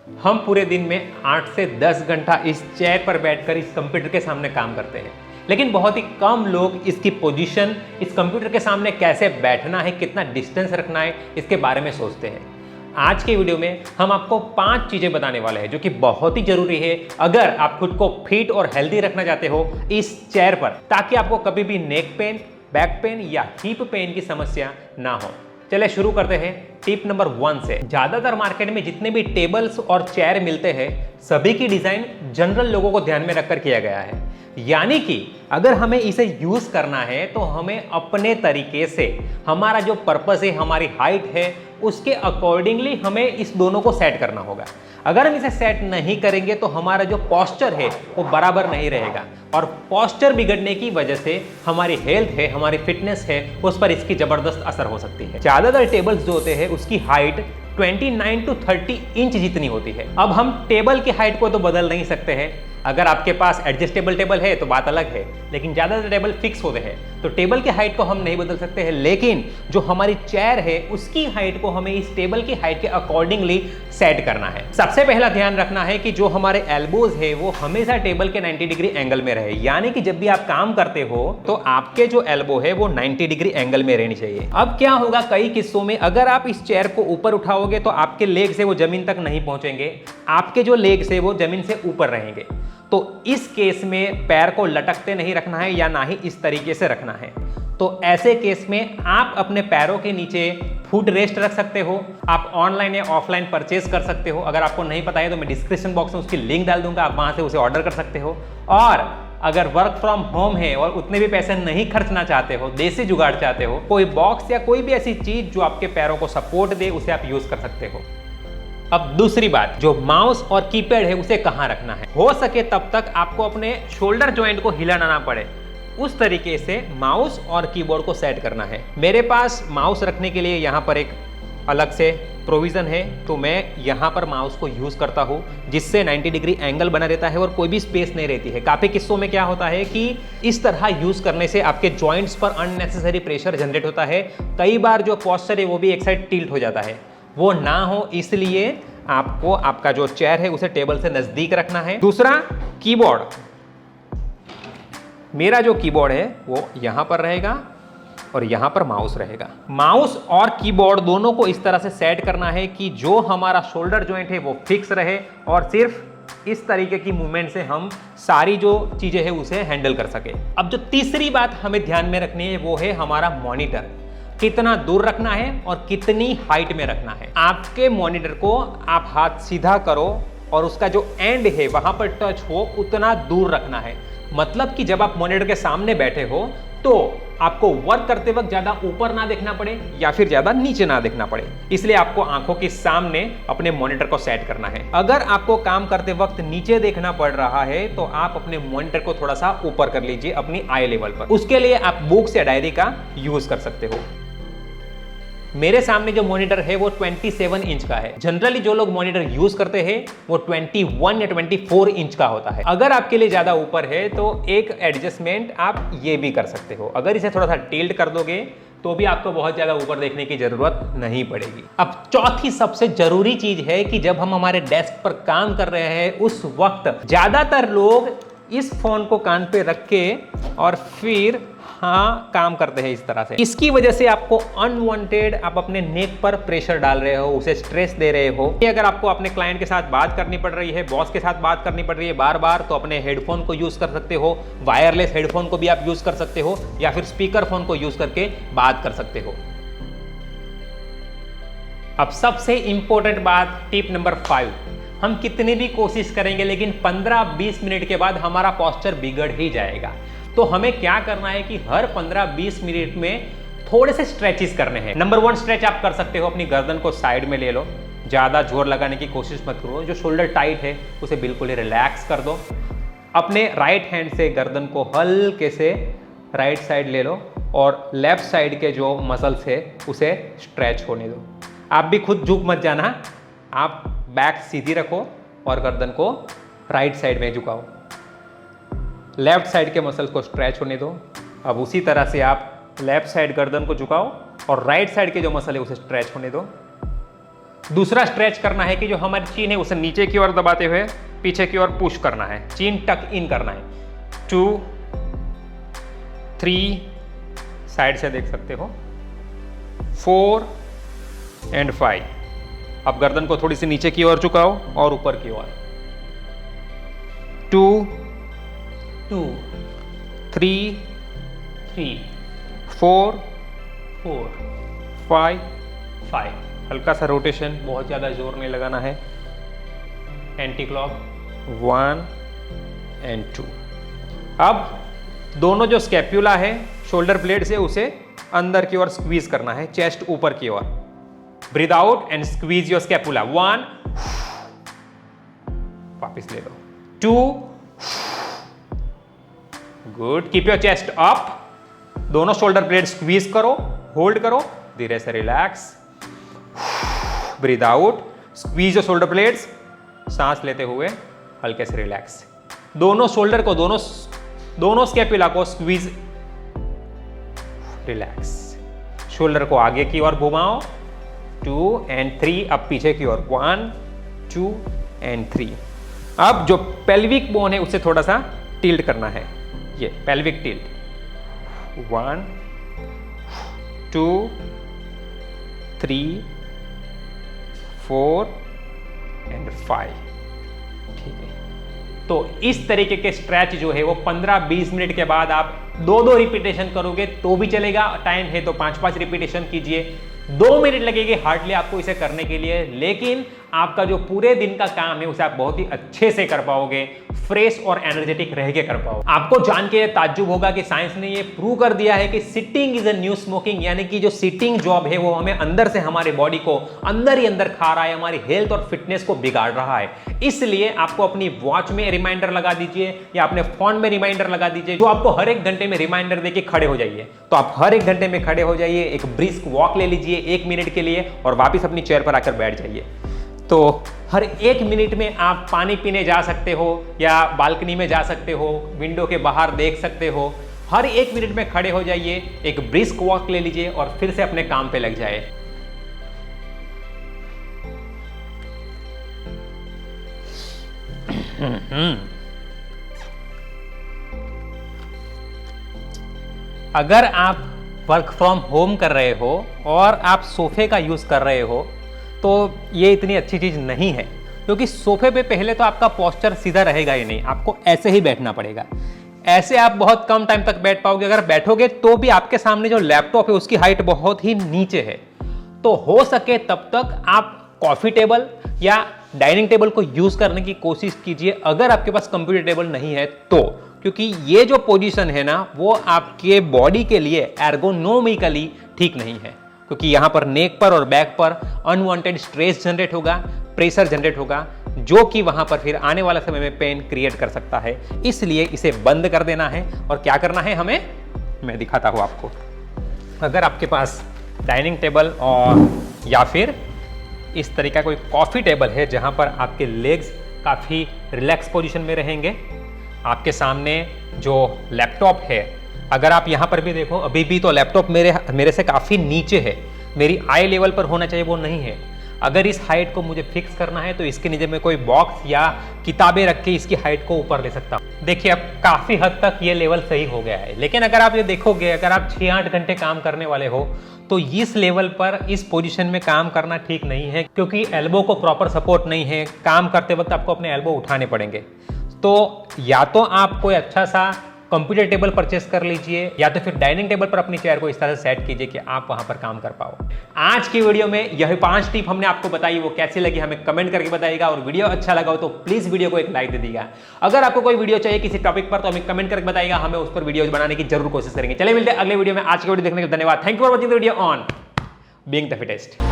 हम पूरे दिन में 8 से 10 घंटा इस चेयर पर बैठकर इस कंप्यूटर के सामने काम करते हैं, लेकिन बहुत ही कम लोग इसकी पोजीशन, इस कंप्यूटर के सामने कैसे बैठना है, कितना डिस्टेंस रखना है, इसके बारे में सोचते हैं। आज के वीडियो में हम आपको 5 चीज़ें बताने वाले हैं जो कि बहुत ही जरूरी है अगर आप खुद को फिट और हेल्दी रखना चाहते हो इस चेयर पर, ताकि आपको कभी भी नेक पेन, बैक पेन या हिप पेन की समस्या ना हो। चलिए शुरू करते हैं टिप नंबर 1 से। ज्यादातर मार्केट में जितने भी टेबल्स और चेयर मिलते हैं सभी की डिजाइन जनरल लोगों को ध्यान में रखकर किया गया है, यानी कि अगर हमें इसे यूज करना है तो हमें अपने तरीके से, हमारा जो पर्पस है, हमारी हाइट है, उसके अकॉर्डिंगली हमें इस दोनों को सेट करना होगा। अगर हम इसे सेट नहीं करेंगे तो हमारा जो पोस्चर है वो बराबर नहीं रहेगा, और पोस्चर बिगड़ने की वजह से हमारी हेल्थ है, हमारी फिटनेस है, उस पर इसकी जबरदस्त असर हो सकती है। ज्यादातर टेबल्स जो होते हैं उसकी हाइट 29 to 30 इंच जितनी होती है। अब हम टेबल की हाइट को तो बदल नहीं सकते हैं, अगर आपके पास एडजस्टेबल टेबल है तो बात अलग है, लेकिन ज़्यादातर टेबल फिक्स होते हैं तो टेबल की हाइट को हम नहीं बदल सकते हैं, लेकिन जो हमारी चेयर है उसकी हाइट को हमें इस टेबल की हाइट के अकॉर्डिंगली सेट करना है। सबसे पहला ध्यान रखना है कि जो हमारे एल्बोज है वो हमेशा टेबल के 90 डिग्री एंगल में रहे, यानी कि जब भी आप काम करते हो तो आपके जो एल्बो है वो 90 डिग्री एंगल में रहनी चाहिए। अब क्या होगा, कई किस्सों में अगर आप इस चेयर को ऊपर उठाओगे तो आपके लेग से वो जमीन तक नहीं पहुंचेंगे, आपके जो लेग्स है वो जमीन से ऊपर रहेंगे। तो इस केस में पैर को लटकते नहीं रखना है या ना ही इस तरीके से रखना है। तो ऐसे केस में आप अपने पैरों के नीचे फुट रेस्ट रख सकते हो। आप ऑनलाइन या ऑफलाइन परचेज कर सकते हो, अगर आपको नहीं पता है तो मैं डिस्क्रिप्शन बॉक्स में उसकी लिंक डाल दूंगा, आप वहां से उसे ऑर्डर कर सकते हो। और अगर वर्क फ्रॉम होम है और उतने भी पैसे नहीं खर्चना चाहते हो, देसी जुगाड़ चाहते हो, कोई बॉक्स या कोई भी ऐसी चीज जो आपके पैरों को सपोर्ट दे उसे आप यूज कर सकते हो। अब दूसरी बात, जो माउस और कीपैड है उसे कहां रखना है। हो सके तब तक आपको अपने शोल्डर जॉइंट को हिलाना ना पड़े, उस तरीके से माउस और कीबोर्ड को सेट करना है। मेरे पास माउस रखने के लिए यहाँ पर एक अलग से प्रोविज़न है, तो मैं यहाँ पर माउस को यूज़ करता हूँ, जिससे 90 डिग्री एंगल बना रहता है और कोई भी स्पेस नहीं रहती है। काफ़ी किस्सों में क्या होता है कि इस तरह यूज़ करने से आपके जॉइंट्स पर अननेसेसरी प्रेशर जनरेट होता है, कई बार जो पोस्चर है वो भी एक साइड टिल्ट हो जाता है। वो ना हो इसलिए आपको आपका जो चेयर है उसे टेबल से नज़दीक रखना है। दूसरा, कीबोर्ड। मेरा जो कीबोर्ड है वो यहाँ पर रहेगा और यहाँ पर माउस रहेगा। माउस और कीबोर्ड दोनों को इस तरह से सेट करना है कि जो हमारा शोल्डर जॉइंट है वो फिक्स रहे और सिर्फ इस तरीके की मूवमेंट से हम सारी जो चीज़ें हैं उसे हैंडल कर सके। अब जो तीसरी बात हमें ध्यान में रखनी है वो है हमारा मॉनिटर, कितना दूर रखना है और कितनी हाइट में रखना है। आपके मॉनिटर को आप हाथ सीधा करो और उसका जो एंड है वहां पर टच हो, उतना दूर रखना है। मतलब कि जब आप मॉनिटर के सामने बैठे हो तो आपको वर्क करते वक्त ज्यादा ऊपर ना देखना पड़े या फिर ज्यादा नीचे ना देखना पड़े, इसलिए आपको आंखों के सामने अपने मॉनिटर को सेट करना है। अगर आपको काम करते वक्त नीचे देखना पड़ रहा है तो आप अपने मॉनिटर को थोड़ा सा ऊपर कर लीजिए अपनी आई लेवल पर। उसके लिए आप बुक्स या डायरी का यूज कर सकते हो। मेरे सामने जो मॉनिटर है वो 27 इंच का है। जनरली जो लोग मॉनिटर यूज करते हैं वो 21 या 24 इंच का होता है। अगर आपके लिए ज्यादा ऊपर है तो एक एडजस्टमेंट आप ये भी कर सकते हो, अगर इसे थोड़ा सा टिल्ट कर दोगे तो भी आपको बहुत ज्यादा ऊपर देखने की जरूरत नहीं पड़ेगी। अब चौथी सबसे जरूरी चीज है कि जब हम हमारे डेस्क पर काम कर रहे हैं उस वक्त ज्यादातर लोग इस फोन को कान पे रख के और फिर काम करते हैं इस तरह से। इसकी वजह से आपको अनवांटेड आप अपने नेक पर प्रेशर डाल रहे हो, उसे स्ट्रेस दे रहे हो। अगर आपको अपने क्लाइंट के साथ बात करनी पड़ रही है, बॉस के साथ बात करनी पड़ रही है बार बार, तो अपने हेडफोन को यूज कर सकते हो, वायरलेस हेडफोन को भी आप यूज कर सकते हो या फिर स्पीकर फोन को यूज करके बात कर सकते हो। अब सबसे इंपॉर्टेंट बात, टिप नंबर 5, हम कितनी भी कोशिश करेंगे लेकिन 15-20 मिनट के बाद हमारा पोस्चर बिगड़ ही जाएगा। तो हमें क्या करना है कि हर 15-20 मिनट में थोड़े से स्ट्रेचेस करने हैं। नंबर 1 स्ट्रेच आप कर सकते हो, अपनी गर्दन को साइड में ले लो, ज़्यादा जोर लगाने की कोशिश मत करो, जो शोल्डर टाइट है उसे बिल्कुल ही रिलैक्स कर दो। अपने राइट हैंड से गर्दन को हल्के से राइट साइड ले लो और लेफ्ट साइड के जो मसल्स है उसे स्ट्रेच होने दो। आप भी खुद झुक मत जाना, आप बैक सीधी रखो और गर्दन को राइट साइड में झुकाओ। लेफ्ट साइड के मसल्स को स्ट्रेच होने दो। अब उसी तरह से आप लेफ्ट साइड गर्दन को झुकाओ और राइट साइड के जो मसल है उसे स्ट्रेच होने दो। दूसरा स्ट्रेच करना है कि जो हमारी चीन है उसे नीचे की ओर दबाते हुए पीछे की ओर पुश करना है, चीन टक इन करना है। 2 3 साइड से देख सकते हो, 4 एंड 5। अब गर्दन को थोड़ी सी नीचे की ओर झुकाओ और ऊपर की ओर। 2 2 3 3 4 4 5 5। हल्का सा रोटेशन, बहुत ज्यादा जोर नहीं लगाना है। Anti clock 1 and 2। अब दोनों जो स्कैप्यूला है शोल्डर ब्लेड से उसे अंदर की ओर स्क्वीज करना है, चेस्ट ऊपर की ओर। Breathe out and squeeze your scapula. 1, वापिस ले लो। 2, good. Keep your chest up. दोनों शोल्डर ब्लेड स्क्वीज करो, होल्ड करो, धीरे से relax. Breathe out, squeeze your shoulder blades. सांस लेते हुए हल्के से रिलैक्स। दोनों शोल्डर को, दोनों स्कैपुला को स्क्वीज, रिलैक्स। शोल्डर को आगे की ओर घुमाओ। 2 एंड 3। अब पीछे की ओर 1 2 एंड 3। अब जो पेल्विक बोन है उसे थोड़ा सा टिल्ट करना है, ये पेल्विक टिल्ट। 1 2 3 4 एंड 5। ठीक है, तो इस तरीके के स्ट्रेच जो है वो 15-20 मिनट के बाद आप 2-2 रिपीटेशन करोगे तो भी चलेगा। टाइम है तो 5-5 रिपीटेशन कीजिए। 2 मिनट लगेगी हार्डली आपको इसे करने के लिए, लेकिन आपका जो पूरे दिन का काम है उसे आप बहुत ही अच्छे से कर पाओगे, फ्रेश और एनर्जेटिक रह के कर पाओगे। आपको जान के ताज्जुब होगा कि साइंस ने ये प्रूव कर दिया है कि sitting is a new smoking, यानी कि जो सिटिंग जॉब है वो हमें अंदर से, हमारे बॉडी को अंदर ही अंदर खा रहा है, हमारी हेल्थ और फिटनेस को बिगाड़ रहा है। इसलिए आपको अपनी वॉच में रिमाइंडर लगा दीजिए या अपने फोन में रिमाइंडर लगा दीजिए, जो आपको हर एक घंटे में रिमाइंडर देके खड़े हो जाइए। तो आप हर एक घंटे में खड़े हो जाइए, एक ब्रिस्क वॉक ले लीजिए 1 मिनट के लिए और वापिस अपनी चेयर पर आकर बैठ जाइए। तो हर 1 मिनट में आप पानी पीने जा सकते हो या बालकनी में जा सकते हो, विंडो के बाहर देख सकते हो। हर 1 मिनट में खड़े हो जाइए, एक ब्रिस्क वॉक ले लीजिए और फिर से अपने काम पे लग जाए। अगर आप वर्क फ्रॉम होम कर रहे हो और आप सोफे का यूज कर रहे हो तो ये इतनी अच्छी चीज नहीं है, क्योंकि सोफे पे पहले तो आपका पोस्चर सीधा रहेगा ही नहीं, आपको ऐसे ही बैठना पड़ेगा। ऐसे आप बहुत कम टाइम तक बैठ पाओगे। अगर बैठोगे तो भी आपके सामने जो लैपटॉप है उसकी हाइट बहुत ही नीचे है। तो हो सके तब तक आप कॉफी टेबल या डाइनिंग टेबल को यूज करने की कोशिश कीजिए, अगर आपके पास कंप्यूटर टेबल नहीं है तो, क्योंकि ये जो पोजीशन है ना वो आपके बॉडी के लिए एर्गोनोमिकली ठीक नहीं है, क्योंकि यहां पर नेक पर और बैक पर अनवांटेड स्ट्रेस जनरेट होगा, प्रेशर जनरेट होगा, जो कि वहां पर फिर आने वाला समय में पेन क्रिएट कर सकता है। इसलिए इसे बंद कर देना है। और क्या करना है हमें, मैं दिखाता हूं आपको। अगर आपके पास डाइनिंग टेबल और या फिर इस तरीका कोई कॉफी टेबल है जहां पर आपके लेग्स काफी रिलैक्स पोजीशन में रहेंगे, आपके सामने जो लैपटॉप है, अगर आप यहां पर भी देखो अभी भी तो लैपटॉप मेरे से काफी नीचे है, मेरी आई लेवल पर होना चाहिए, वो नहीं है। अगर इस हाइट को मुझे फिक्स करना है तो इसके नीचे में कोई बॉक्स या किताबें रख के इसकी हाइट को ऊपर ले सकता हूं। देखिए अब काफी हद तक ये लेवल सही हो गया है। लेकिन अगर आप ये देखोगे, अगर आप 6-8 घंटे काम करने वाले हो तो इस लेवल पर इस पोजीशन में काम करना ठीक नहीं है, क्योंकि एल्बो को प्रॉपर सपोर्ट नहीं है। काम करते वक्त आपको अपने एल्बो उठाने पड़ेंगे। तो या तो आप कोई अच्छा सा कंप्यूटर टेबल परचेस कर लीजिए या तो फिर डाइनिंग टेबल पर अपनी चेयर को इस तरह से सेट कीजिए कि आप वहां पर काम कर पाओ। आज की वीडियो में यह 5 टिप हमने आपको बताई, वो कैसी लगी हमें कमेंट करके बताइएगा। और वीडियो अच्छा लगा हो तो प्लीज वीडियो को एक लाइक दे दीजिएगा। अगर आपको कोई वीडियो चाहिए किसी टॉपिक पर तो हमें कमेंट करके बताइएगा, हमें उस पर वीडियो बनाने की जरूर कोशिश करेंगे। चलिए मिलते हैं अगले वीडियो में। आज की वीडियो देखने के लिए धन्यवाद। Thank you for watching the video on being the fittest.